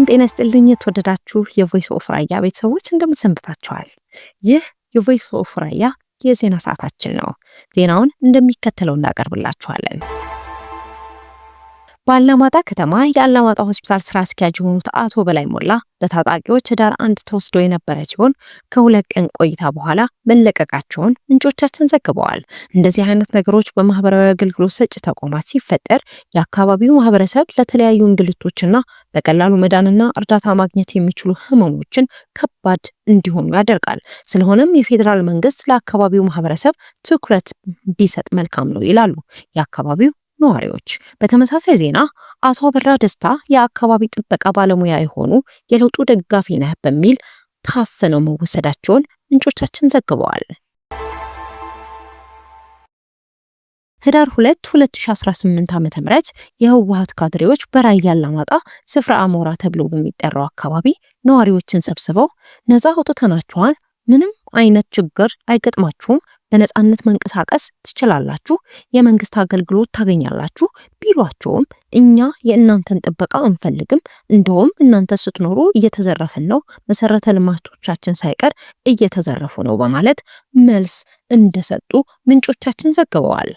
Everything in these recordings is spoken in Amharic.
ጤና ይስጥልኝ የተወደዳችሁ የቮይስ ኦፍ ራያ ቤተሰቦች እንደምን ሰንብታችኋል? ይህ የቮይስ ኦፍ ራያ የዜና ሰዓታችን ነው። ዜናውን እንደሚከተለው እናቀርብላችኋለን። በአላማጣ ከተማ የአላማጣ ሆስፒታል ስራ አስኪያጅ የሆኑት አቶ በላይ ሞላ በታጣቂዎች ህዳር 1 ተወስደው የነበረ ሲሆን ከሁለት ቀን ቆይታ በኋላ መለቀቃቸውን ምንጮቻችን ዘግበዋል። እንደዚህ አይነት ነገሮች በማህበራዊ አገልግሎት ሰጪ ተቋማት ሲፈጠር የአካባቢው ማህበረሰብ ለተለያዩ እንግልቶችና በቀላሉ መዳንና እርዳታ ማግኘት የሚችሉ ህመሞችን ከባድ እንዲሆኑ ያደርጋል። ስለሆነም የፌዴራል መንግስት ለአካባቢው ማህበረሰብ ትኩረት ቢሰጥ መልካም ነው ይላሉ የአካባቢው ነዋሪዎች። በተመሳሳይ ዜና አቶ አበራ ደስታ የአካባቢ ጥበቃ ባለሙያ የሆኑ የለውጡ ደጋፊ ነህ በሚል ታፍነው መወሰዳቸውን ምንጮቻችን ዘግበዋል። ህዳር 2 2018 ዓ.ም የህወሓት ካድሬዎች በራያ አላማጣ ስፍራ አሞራ ተብሎ በሚጠራው አካባቢ ነዋሪዎችን ሰብስበው ነፃ አውጥተናችኋል፣ ምንም አይነት ችግር አይገጥማችሁም፣ በነፃነት መንቀሳቀስ ትችላላችሁ፣ የመንግስት አገልግሎት ታገኛላችሁ ቢሏቸውም እኛ የእናንተን ጥበቃ አንፈልግም፣ እንደውም እናንተ ስትኖሩ እየተዘረፍን ነው፣ መሰረተ ልማቶቻችን ሳይቀር እየተዘረፉ ነው በማለት መልስ እንደሰጡ ምንጮቻችን ዘግበዋል።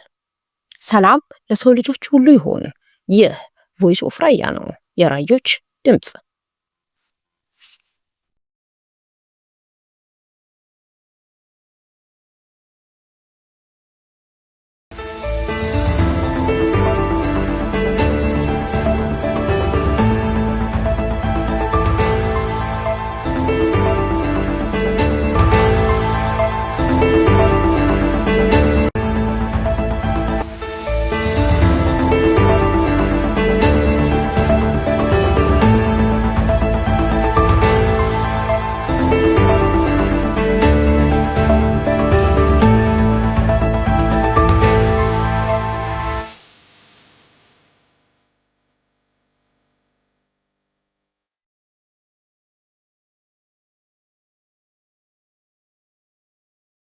ሰላም ለሰው ልጆች ሁሉ ይሁን። ይህ ቮይስ ኦፍ ራያ ነው፣ የራዮች ድምጽ።